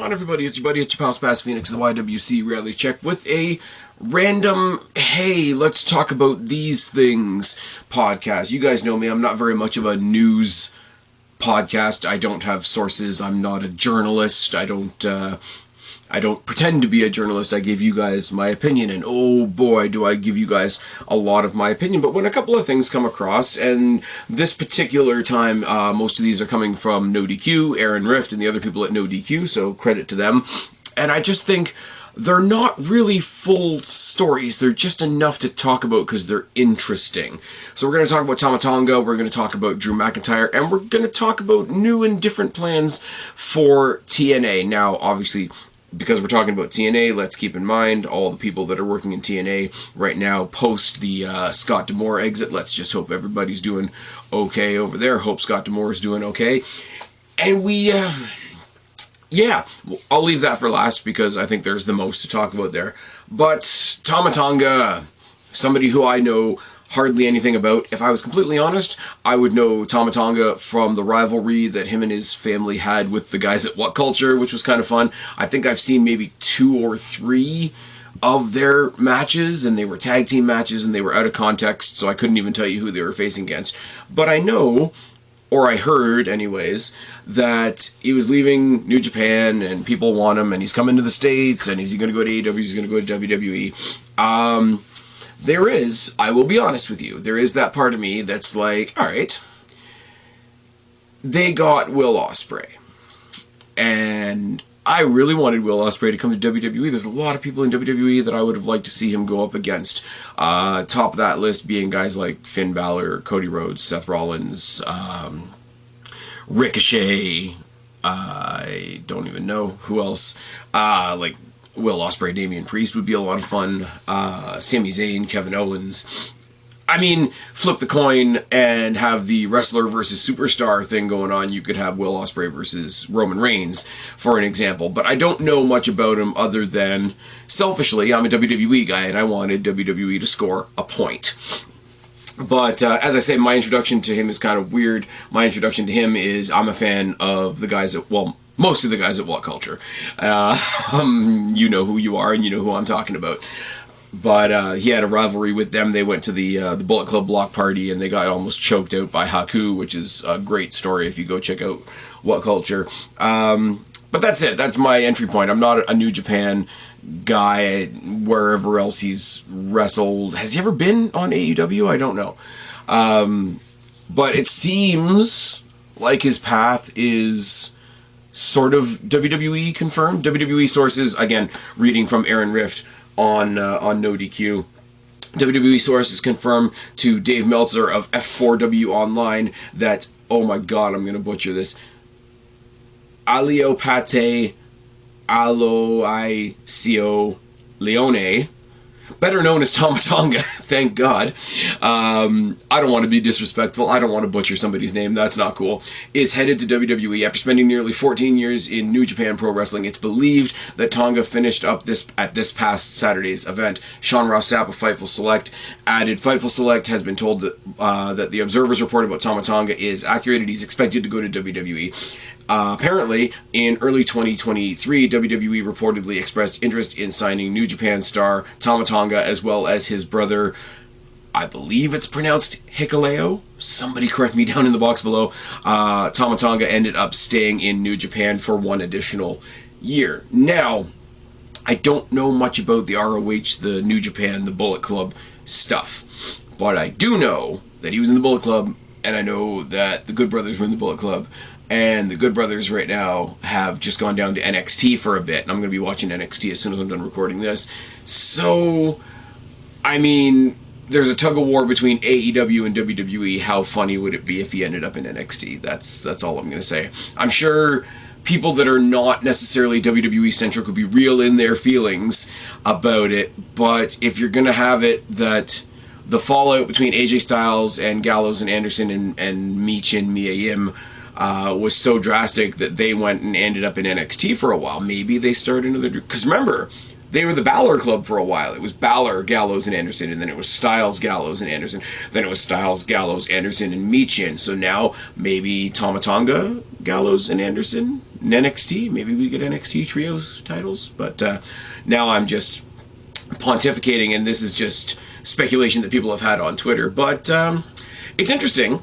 on, everybody? It's your buddy, it's your pal Spaz Phoenix, the YWC Reality Check, with a random, hey, let's talk about these things podcast. You guys know me, I'm not very much of a news podcast. I don't have sources. I'm not a journalist. I don't pretend to be a journalist. I give you guys my opinion, and oh boy, do I give you guys a lot of my opinion. But when a couple of things come across, and this particular time, most of these are coming from No DQ, Aaron Rift, and the other people at No DQ, so credit to them. And I just think they're not really full stories. They're just enough to talk about because they're interesting. So we're going to talk about TAMA TONGA, we're going to talk about Drew McIntyre, and we're going to talk about new and different plans for TNA. Now, obviously, because we're talking about TNA, let's keep in mind all the people that are working in TNA right now post the Scott D'Amore exit. Let's just hope everybody's doing okay over there. Hope Scott D'Amore is doing okay. And yeah, I'll leave that for last because I think there's the most to talk about there. But TAMA TONGA, somebody who I know hardly anything about. If I was completely honest, I would know TAMA TONGA from the rivalry that him and his family had with the guys at What Culture, which was kind of fun. I think I've seen maybe 2 or 3 of their matches, and they were tag team matches, and they were out of context, so I couldn't even tell you who they were facing against. But I know, or I heard anyways, that he was leaving New Japan and people want him and he's coming to the States and is he going to go to AEW, he's going to go to WWE. There is, I will be honest with you, there is that part of me that's like, alright, they got Will Ospreay. And I really wanted Will Ospreay to come to WWE. There's a lot of people in WWE that I would have liked to see him go up against. Top of that list being guys like Finn Balor, Cody Rhodes, Seth Rollins, Ricochet, I don't even know who else, like Will Ospreay, Damian Priest would be a lot of fun, Sami Zayn, Kevin Owens. I mean, flip the coin and have the wrestler versus superstar thing going on. You could have Will Ospreay versus Roman Reigns, for an example. But I don't know much about him other than, selfishly, I'm a WWE guy and I wanted WWE to score a point. But as I say, my introduction to him is kind of weird. My introduction to him is I'm a fan of the guys at, well, most of the guys at What Culture. You know who you are and you know who I'm talking about. But he had a rivalry with them. They went to the Bullet Club block party and they got almost choked out by Haku, which is a great story if you go check out What Culture. But that's it. That's my entry point. I'm not a New Japan guy wherever else he's wrestled. Has he ever been on AEW? I don't know. But it seems like his path is sort of WWE confirmed. WWE sources, again, reading from Aaron Rift on No DQ. WWE sources confirm to Dave Meltzer of F4W Online that, oh my god, I'm going to butcher this, Aliopate Aloisio Leone, better known as TAMA TONGA, thank God. I don't want to be disrespectful. I don't want to butcher somebody's name. That's not cool. Is headed to WWE after spending nearly 14 years in New Japan Pro Wrestling. It's believed that Tonga finished up at this past Saturday's event. Sean Ross Sapp of Fightful Select added, Fightful Select has been told that the Observer's report about TAMA TONGA is accurate and he's expected to go to WWE. Apparently, in early 2023, WWE reportedly expressed interest in signing New Japan star TAMA TONGA as well as his brother, I believe it's pronounced Hikuleo. Somebody correct me down in the box below. TAMA TONGA ended up staying in New Japan for 1 additional year. Now, I don't know much about the ROH, the New Japan, the Bullet Club stuff, but I do know that he was in the Bullet Club, and I know that the Good Brothers were in the Bullet Club. And the Good Brothers right now have just gone down to NXT for a bit. And I'm going to be watching NXT as soon as I'm done recording this. So, I mean, there's a tug of war between AEW and WWE. How funny would it be if he ended up in NXT? That's all I'm going to say. I'm sure people that are not necessarily WWE centric would be real in their feelings about it. But if you're going to have it that the fallout between AJ Styles and Gallows and Anderson and Michin, Mia Yim was so drastic that they went and ended up in NXT for a while. Maybe they start another... Because remember, They were the Balor Club for a while. It was Balor, Gallows, and Anderson, and then it was Styles, Gallows, and Anderson. Then it was Styles, Gallows, Anderson, and Michin. So now maybe TAMA TONGA, Gallows, and Anderson in NXT. Maybe we get NXT Trios titles. But now I'm just pontificating, and this is just speculation that people have had on Twitter. But it's interesting.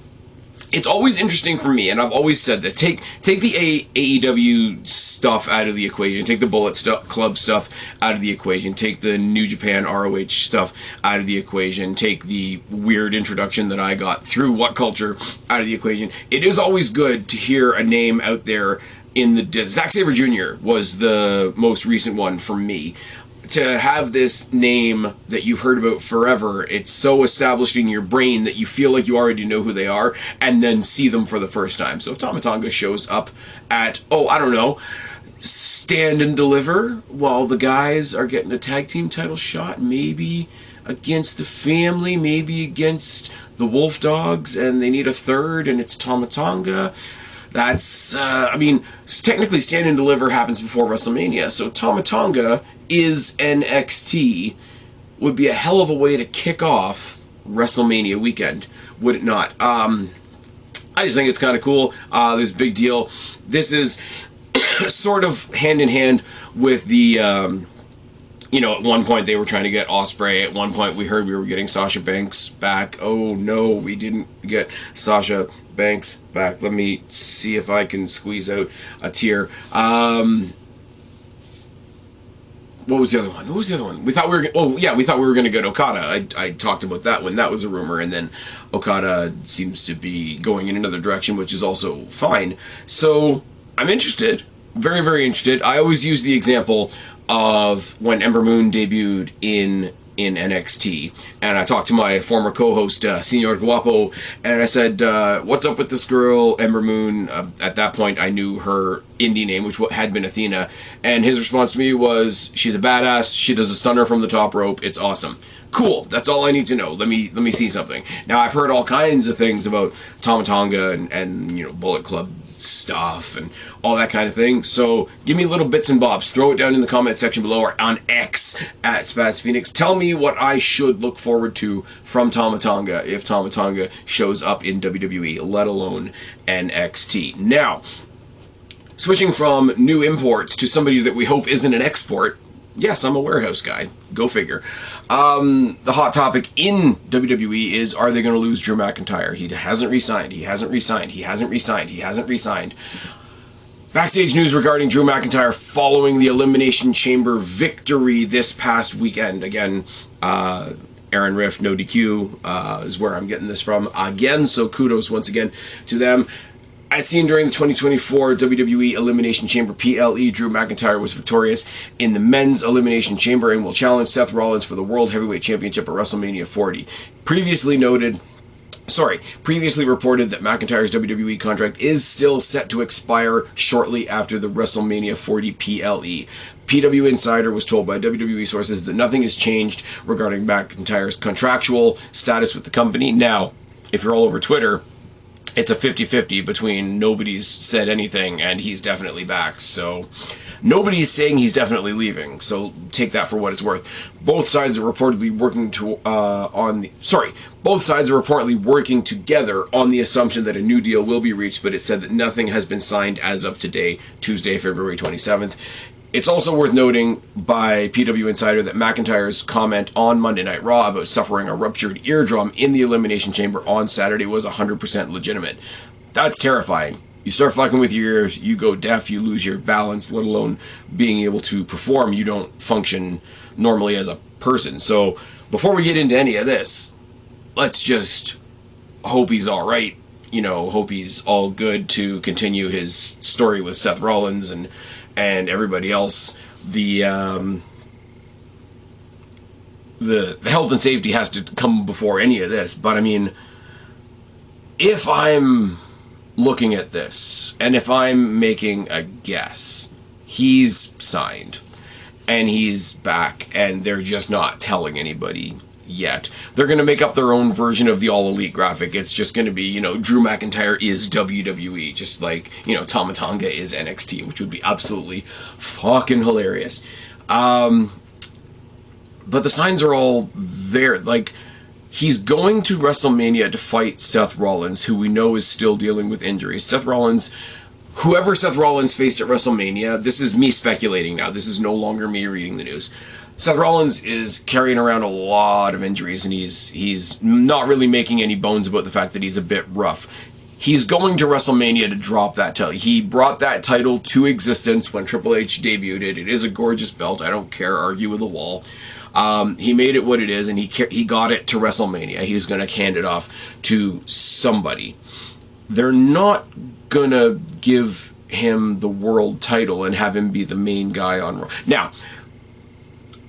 It's always interesting for me, and I've always said this. Take the AEW stuff out of the equation. Take the Bullet Club stuff out of the equation. Take the New Japan ROH stuff out of the equation. Take the weird introduction that I got through What Culture out of the equation. It is always good to hear a name out there in the... Zack Sabre Jr. was the most recent one for me. To have this name that you've heard about forever, it's so established in your brain that you feel like you already know who they are, and then see them for the first time. So if TAMA TONGA shows up at, I don't know, Stand and Deliver, while the guys are getting a tag team title shot, maybe against the Family, maybe against the Wolf Dogs, and they need a third, and it's TAMA TONGA. That's, technically Stand and Deliver happens before WrestleMania, so TAMA TONGA is NXT would be a hell of a way to kick off WrestleMania weekend, would it not? I just think it's kind of cool. This is a big deal. This is sort of hand in hand with the, at one point they were trying to get Ospreay. At one point we heard we were getting Sasha Banks back. Oh no, we didn't get Sasha Banks back. Let me see if I can squeeze out a tear. What was the other one? We thought we were going to get Okada. I talked about that when that was a rumor, and then Okada seems to be going in another direction, which is also fine. So I'm interested, very, very interested. I always use the example of when Ember Moon debuted in NXT, and I talked to my former co-host Senor Guapo, and I said, what's up with this girl Ember Moon? At that point I knew her indie name, which had been Athena, and his response to me was, she's a badass, she does a stunner from the top rope, it's awesome. Cool, that's all I need to know. Let me see something. Now I've heard all kinds of things about TAMA TONGA and Bullet Club stuff and all that kind of thing, so give me little bits and bobs. Throw it down in the comment section below or on X at Spaz Phoenix. Tell me what I should look forward to from TAMA TONGA if TAMA TONGA shows up in WWE, let alone NXT. Now, switching from new imports to somebody that we hope isn't an export. Yes, I'm a warehouse guy. Go figure. The hot topic in WWE is, are they going to lose Drew McIntyre? He hasn't re-signed. He hasn't re-signed. He hasn't re-signed. He hasn't re-signed. Backstage news regarding Drew McIntyre following the Elimination Chamber victory this past weekend. Again, Aaron Riff, no DQ, is where I'm getting this from again, so kudos once again to them. As seen during the 2024 WWE Elimination Chamber PLE, Drew McIntyre was victorious in the Men's Elimination Chamber and will challenge Seth Rollins for the World Heavyweight Championship at WrestleMania 40. Previously reported that McIntyre's WWE contract is still set to expire shortly after the WrestleMania 40 PLE. PW Insider was told by WWE sources that nothing has changed regarding McIntyre's contractual status with the company. Now, if you're all over Twitter, it's a 50-50 between nobody's said anything and he's definitely back. So nobody's saying he's definitely leaving. So take that for what it's worth. Both sides are reportedly working together on the assumption that a new deal will be reached, but it said that nothing has been signed as of today, Tuesday, February 27th. It's also worth noting by PW Insider that McIntyre's comment on Monday Night Raw about suffering a ruptured eardrum in the Elimination Chamber on Saturday was 100% legitimate. That's terrifying. You start fucking with your ears, you go deaf, you lose your balance, let alone being able to perform. You don't function normally as a person. So before we get into any of this, let's just hope he's alright. Hope he's all good to continue his story with Seth Rollins and everybody else. The health and safety has to come before any of this. But if I'm looking at this and if I'm making a guess, he's signed and he's back and they're just not telling anybody yet. They're going to make up their own version of the All Elite graphic. It's just going to be, Drew McIntyre is WWE, just like, TAMA TONGA is NXT, which would be absolutely fucking hilarious. But the signs are all there. Like, he's going to WrestleMania to fight Seth Rollins, who we know is still dealing with injuries. Seth Rollins, whoever Seth Rollins faced at WrestleMania, this is me speculating now. This is no longer me reading the news. Seth Rollins is carrying around a lot of injuries, and he's not really making any bones about the fact that he's a bit rough. He's going to WrestleMania to drop that title. He brought that title to existence when Triple H debuted it. It is a gorgeous belt. I don't care. Argue with the wall. He made it what it is, and he got it to WrestleMania. He's going to hand it off to somebody. They're not going to give him the world title and have him be the main guy on Raw. Now,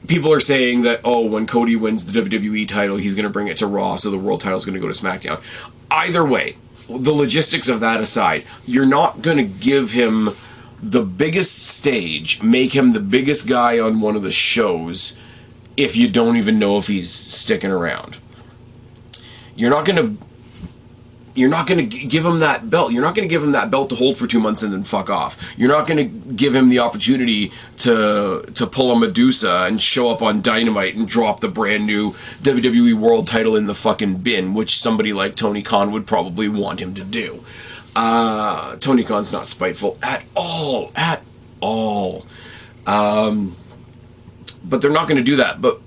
people are saying that, oh, when Cody wins the WWE title, he's going to bring it to Raw, so the world title is going to go to SmackDown. Either way, the logistics of that aside, you're not going to give him the biggest stage, make him the biggest guy on one of the shows, if you don't even know if he's sticking around. You're not going to give him that belt. You're not going to give him that belt to hold for 2 months and then fuck off. You're not going to give him the opportunity to pull a Medusa and show up on Dynamite and drop the brand new WWE World title in the fucking bin, which somebody like Tony Khan would probably want him to do. Tony Khan's not spiteful at all. But they're not going to do that. But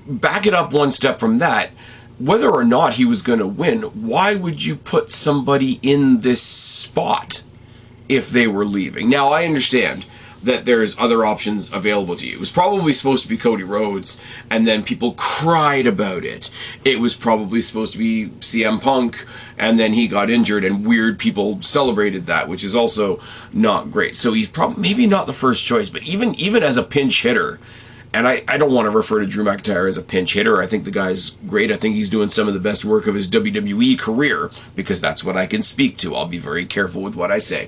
back it up one step from that. Whether or not he was going to win, why would you put somebody in this spot if they were leaving? Now, I understand that there's other options available to you. It was probably supposed to be Cody Rhodes, and then people cried about it. It was probably supposed to be CM Punk, and then he got injured, and weird people celebrated that, which is also not great. So he's probably maybe not the first choice, but even as a pinch hitter, and I don't want to refer to Drew McIntyre as a pinch hitter. I think the guy's great. I think he's doing some of the best work of his WWE career, because that's what I can speak to. I'll be very careful with what I say.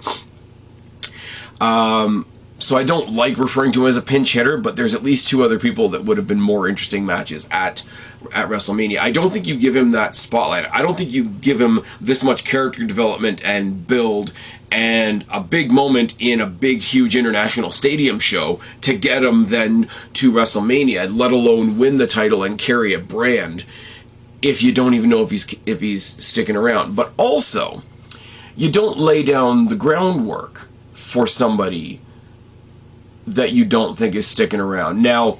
So I don't like referring to him as a pinch hitter, but there's at least two other people that would have been more interesting matches at WrestleMania. I don't think you give him that spotlight. I don't think you give him this much character development and build and a big moment in a big, huge international stadium show to get him then to WrestleMania, let alone win the title and carry a brand, if you don't even know if he's sticking around. But also, you don't lay down the groundwork for somebody that you don't think is sticking around. Now,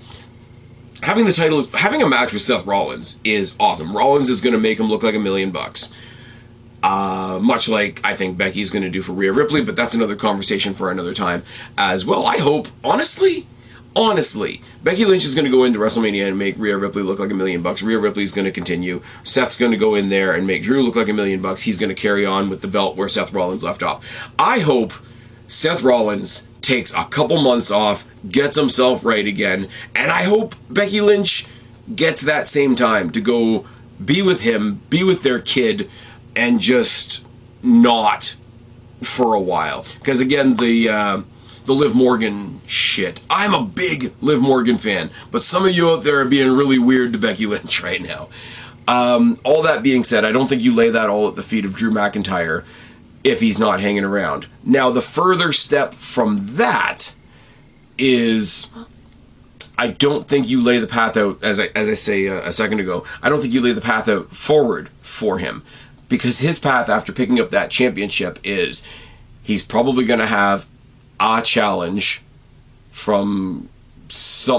having a match with Seth Rollins is awesome. Rollins is going to make him look like $1 million. Much like I think Becky's going to do for Rhea Ripley, but that's another conversation for another time as well. I hope, honestly, Becky Lynch is going to go into WrestleMania and make Rhea Ripley look like $1 million. Rhea Ripley's going to continue. Seth's going to go in there and make Drew look like $1 million. He's going to carry on with the belt where Seth Rollins left off. I hope Seth Rollins takes a couple months off, gets himself right again, and I hope Becky Lynch gets that same time to go be with him, be with their kid, and just not for a while. Because again, the Liv Morgan shit. I'm a big Liv Morgan fan, but some of you out there are being really weird to Becky Lynch right now. All that being said, I don't think you lay that all at the feet of Drew McIntyre if he's not hanging around. Now, the further step from that is, I don't think you lay the path out, as I say a second ago, I don't think you lay the path out forward for him. Because his path after picking up that championship is, he's probably going to have a challenge from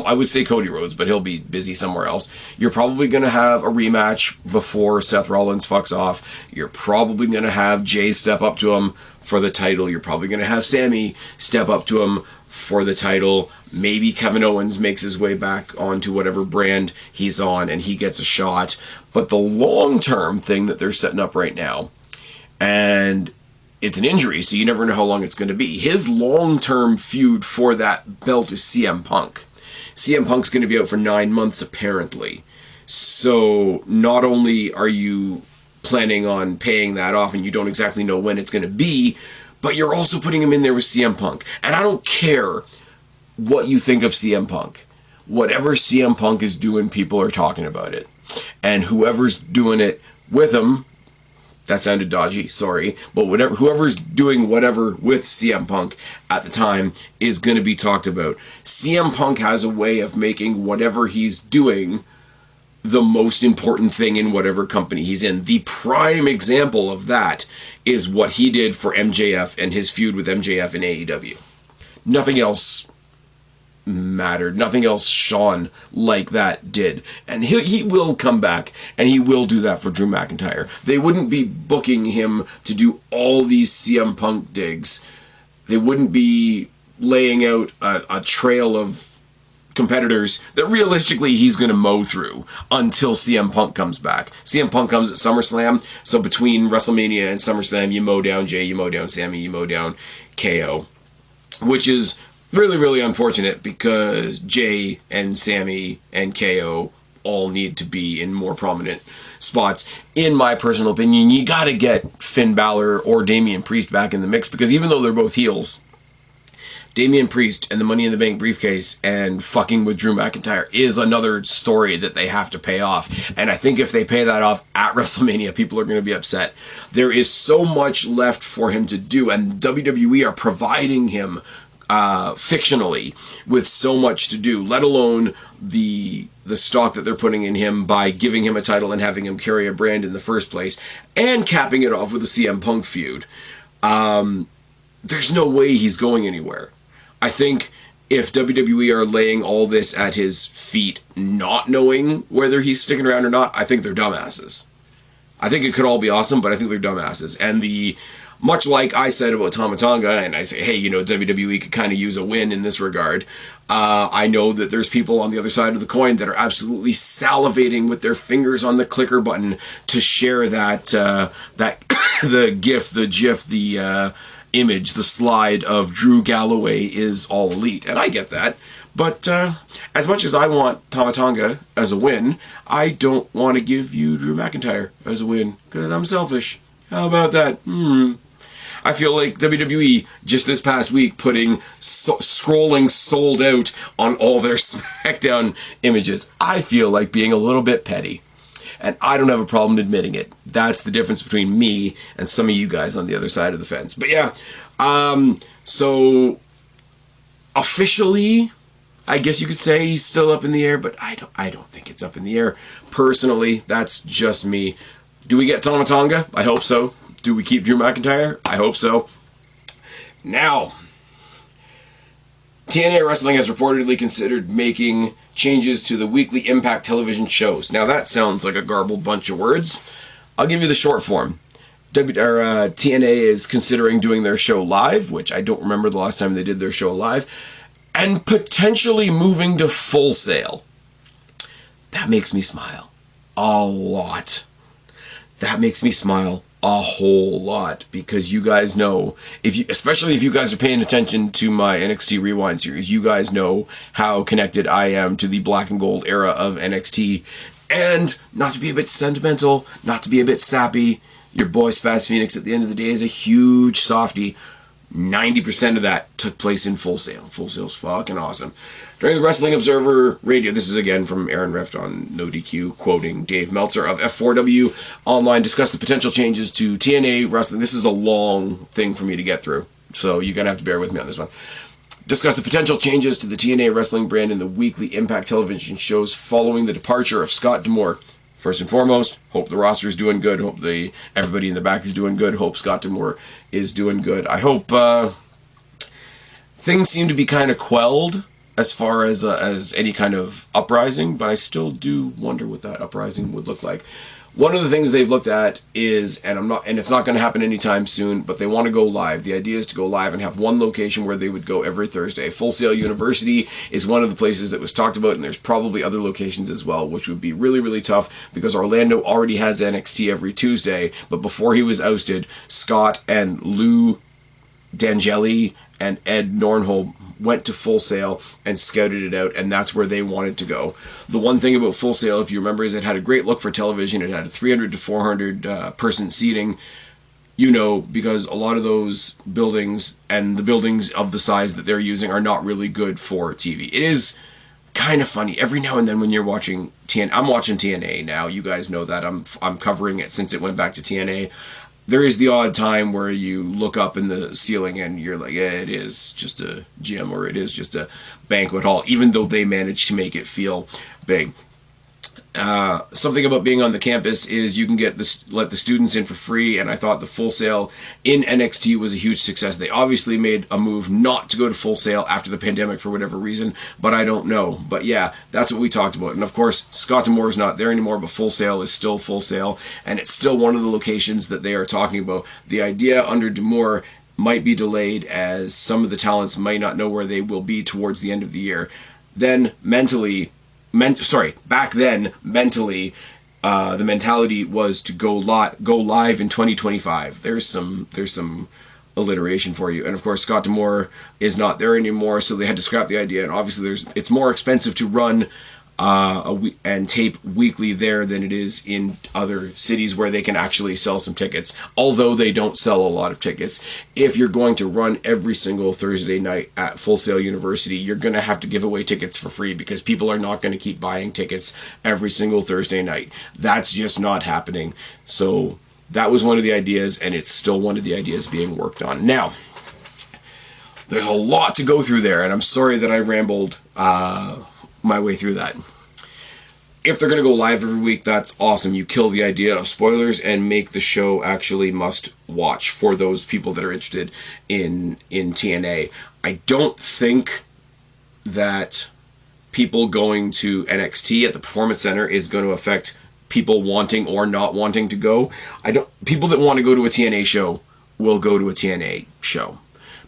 I would say Cody Rhodes, but he'll be busy somewhere else. You're probably going to have a rematch before Seth Rollins fucks off. You're probably going to have Jay step up to him for the title. You're probably going to have Sammy step up to him for the title. Maybe Kevin Owens makes his way back onto whatever brand he's on and he gets a shot. But the long-term thing that they're setting up right now, and it's an injury, so you never know how long it's going to be. His long-term feud for that belt is CM Punk. CM Punk's going to be out for 9 months, apparently. So not only are you planning on paying that off and you don't exactly know when it's going to be, but you're also putting him in there with CM Punk. And I don't care what you think of CM Punk. Whatever CM Punk is doing, people are talking about it. And whoever's doing it with him, That sounded dodgy, sorry. But whoever's doing whatever with CM Punk at the time is going to be talked about. CM Punk has a way of making whatever he's doing the most important thing in whatever company he's in. The prime example of that is what he did for MJF and his feud with MJF in AEW. Nothing else mattered. Nothing else shone like that did. And he will come back, and he will do that for Drew McIntyre. They wouldn't be booking him to do all these CM Punk digs. They wouldn't be laying out a trail of competitors that realistically he's going to mow through until CM Punk comes back. CM Punk comes at SummerSlam, so between WrestleMania and SummerSlam, you mow down Jay, you mow down Sammy, you mow down KO, which is really, really unfortunate because Jay and Sammy and KO all need to be in more prominent spots. In my personal opinion, you got to get Finn Balor or Damian Priest back in the mix, because even though they're both heels, Damian Priest and the Money in the Bank briefcase and fucking with Drew McIntyre is another story that they have to pay off. And I think if they pay that off at WrestleMania, people are going to be upset. There is so much left for him to do, and WWE are providing him fictionally with so much to do, let alone the stock that they're putting in him by giving him a title and having him carry a brand in the first place, and capping it off with a CM Punk feud. There's no way he's going anywhere. I think if WWE are laying all this at his feet, not knowing whether he's sticking around or not, I think they're dumbasses. I think it could all be awesome, but I think they're dumbasses. And much like I said about TAMA TONGA, and I say, hey, WWE could kind of use a win in this regard. I know that there's people on the other side of the coin that are absolutely salivating with their fingers on the clicker button to share that the GIF, the image, the slide of Drew Galloway is All Elite. And I get that. But as much as I want TAMA TONGA as a win, I don't want to give you Drew McIntyre as a win, because I'm selfish. How about that? I feel like WWE just this past week putting scrolling sold out on all their SmackDown images. I feel like being a little bit petty. And I don't have a problem admitting it. That's the difference between me and some of you guys on the other side of the fence. But yeah, so officially, I guess you could say he's still up in the air, but I don't think it's up in the air. Personally, that's just me. Do we get TAMA TONGA? I hope so. Do we keep Drew McIntyre? I hope so. Now, TNA Wrestling has reportedly considered making changes to the weekly Impact television shows. Now that sounds like a garbled bunch of words. I'll give you the short form. TNA is considering doing their show live, which I don't remember the last time they did their show live, and potentially moving to Full Sail. That makes me smile a lot. That makes me smile a whole lot, because you guys know, especially if you guys are paying attention to my NXT Rewind series, you guys know how connected I am to the black and gold era of NXT. And not to be a bit sentimental, not to be a bit sappy, your boy Spaz Phoenix at the end of the day is a huge softie. 90% of that took place in Full Sail. Full Sail's fucking awesome. During the Wrestling Observer Radio, this is again from Aaron Rift on No DQ, quoting Dave Meltzer of F4W Online, discussed the potential changes to TNA Wrestling. This is a long thing for me to get through, so you're going to have to bear with me on this one. Discuss the potential changes to the TNA Wrestling brand in the weekly Impact television shows following the departure of Scott D'Amore. First and foremost, hope the roster is doing good. Hope everybody in the back is doing good. Hope Scott D'Amore is doing good. I hope things seem to be kind of quelled as far as any kind of uprising, but I still do wonder what that uprising would look like. One of the things they've looked at is, and it's not going to happen anytime soon, but they want to go live. The idea is to go live and have one location where they would go every Thursday. Full Sail University is one of the places that was talked about, and there's probably other locations as well, which would be really, really tough because Orlando already has NXT every Tuesday, but before he was ousted, Scott and Lou D'Angeli and Ed Nornholm went to Full Sail and scouted it out, and that's where they wanted to go. The one thing about Full Sail, if you remember, is it had a great look for television. It had a 300 to 400 person seating, because a lot of those buildings and the buildings of the size that they're using are not really good for TV. It is kind of funny. Every now and then when you're watching TNA, I'm watching TNA now. You guys know that. I'm covering it since it went back to TNA. there is the odd time where you look up in the ceiling and you're like, yeah, it is just a gym or it is just a banquet hall, even though they managed to make it feel big. Something about being on the campus is you can let the students in for free, and I thought the Full Sail in NXT was a huge success. They obviously made a move not to go to Full Sail after the pandemic for whatever reason, but I don't know. But yeah, that's what we talked about. And of course, Scott D'Amore is not there anymore, but Full Sail is still Full Sail, and it's still one of the locations that they are talking about. The idea under D'Amore might be delayed as some of the talents might not know where they will be towards the end of the year. Then back then, mentally, the mentality was to go live in 2025. There's some alliteration for you. And of course, Scott D'Amore is not there anymore, so they had to scrap the idea. And obviously, it's more expensive to run and tape weekly there than it is in other cities where they can actually sell some tickets, although they don't sell a lot of tickets. If you're going to run every single Thursday night at Full Sail University, you're going to have to give away tickets for free because people are not going to keep buying tickets every single Thursday night. That's just not happening. So that was one of the ideas, and it's still one of the ideas being worked on. Now, there's a lot to go through there, and I'm sorry that I rambled my way through that. If they're going to go live every week, that's awesome. You kill the idea of spoilers and make the show actually must watch for those people that are interested in TNA. I don't think that people going to NXT at the Performance Center is going to affect people wanting or not wanting to go. People that want to go to a TNA show will go to a TNA show.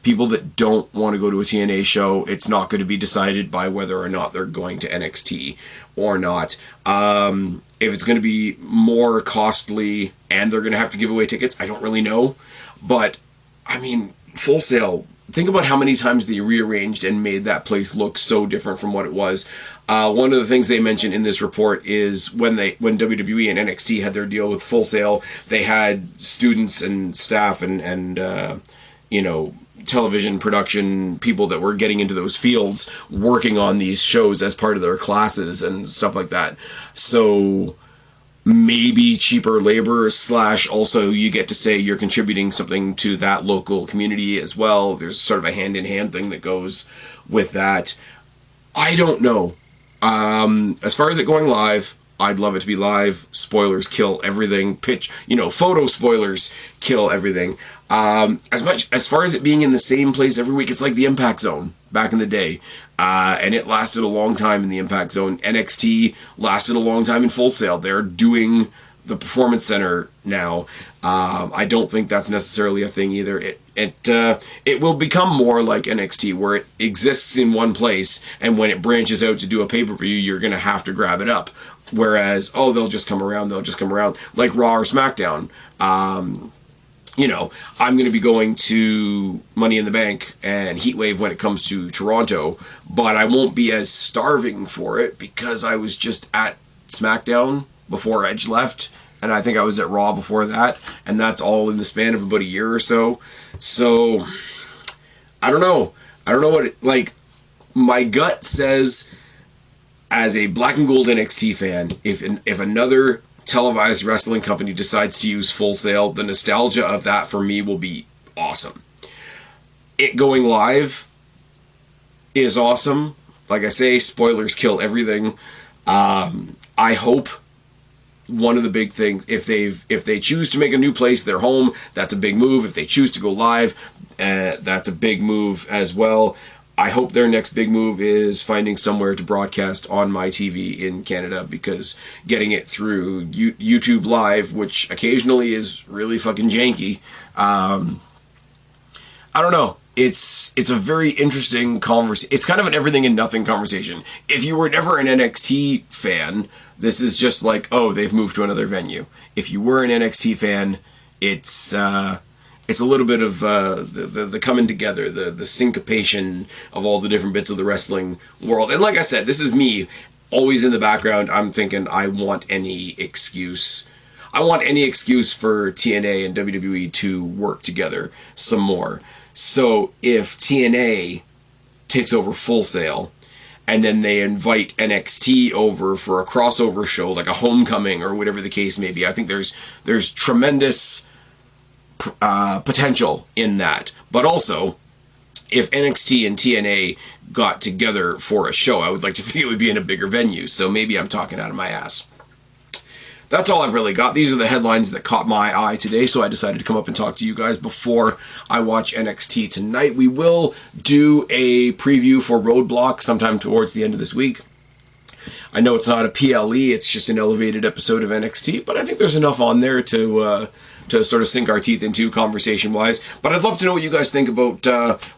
People that don't want to go to a TNA show, it's not going to be decided by whether or not they're going to NXT or not. If it's going to be more costly and they're going to have to give away tickets, I don't really know. But, I mean, Full Sail, think about how many times they rearranged and made that place look so different from what it was. One of the things they mentioned in this report is when WWE and NXT had their deal with Full Sail, they had students and staff and television production people that were getting into those fields working on these shows as part of their classes and stuff like that. So maybe cheaper labor / also you get to say you're contributing something to that local community as well. There's sort of a hand-in-hand thing that goes with that. I don't know. As far as it going live, I'd love it to be live. Spoilers kill everything. Photo spoilers kill everything. As far as it being in the same place every week, it's like the Impact Zone back in the day. And it lasted a long time in the Impact Zone. NXT lasted a long time in Full Sail. They're doing the Performance Center now. I don't think that's necessarily a thing either. It will become more like NXT, where it exists in one place, and when it branches out to do a pay-per-view, you're going to have to grab it up. Whereas, they'll just come around, like Raw or SmackDown. I'm going to be going to Money in the Bank and Heatwave when it comes to Toronto, but I won't be as starving for it because I was just at SmackDown before Edge left, and I think I was at Raw before that, and that's all in the span of about a year or so. So, I don't know. My gut says, as a black and gold NXT fan, if another televised wrestling company decides to use Full Sail, the nostalgia of that for me will be awesome. It going live is awesome. Like I say, spoilers kill everything. I hope one of the big things, if they choose to make a new place their home, that's a big move. If they choose to go live, that's a big move as well. I hope their next big move is finding somewhere to broadcast on my TV in Canada, because getting it through YouTube Live, which occasionally is really fucking janky, I don't know. It's a very interesting conversation. It's kind of an everything and nothing conversation. If you were never an NXT fan, this is just like, they've moved to another venue. If you were an NXT fan, it's a little bit of the coming together, the syncopation of all the different bits of the wrestling world. And like I said, this is me, always in the background. I'm thinking I want any excuse for TNA and WWE to work together some more. So if TNA takes over Full Sail, and then they invite NXT over for a crossover show, like a Homecoming or whatever the case may be, I think there's tremendous potential in that. But also, if NXT and TNA got together for a show, I would like to think it would be in a bigger venue. So maybe I'm talking out of my ass. That's all I've really got. These are the headlines that caught my eye today, so I decided to come up and talk to you guys before I watch NXT tonight. We will do a preview for Roadblock sometime towards the end of this week. I know it's not a PLE, it's just an elevated episode of NXT, but I think there's enough on there to sort of sink our teeth into conversation-wise. But I'd love to know what you guys think about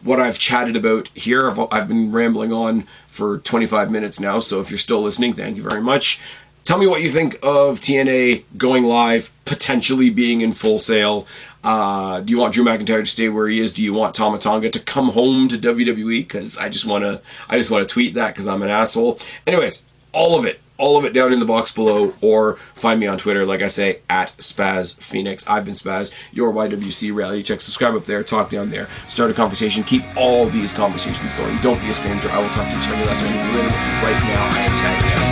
what I've chatted about here. I've been rambling on for 25 minutes now, so if you're still listening, thank you very much. Tell me what you think of TNA going live, potentially being in Full Sail. Do you want Drew McIntyre to stay where he is? Do you want TAMA TONGA to come home to WWE? Because I just want to tweet that because I'm an asshole. Anyways, all of it down in the box below, or find me on Twitter, like I say, at Spaz Phoenix. I've been Spaz, your YWC reality check. Subscribe up there, talk down there, start a conversation, keep all these conversations going. Don't be a stranger. I will talk to you later. Right now, I am tagging out.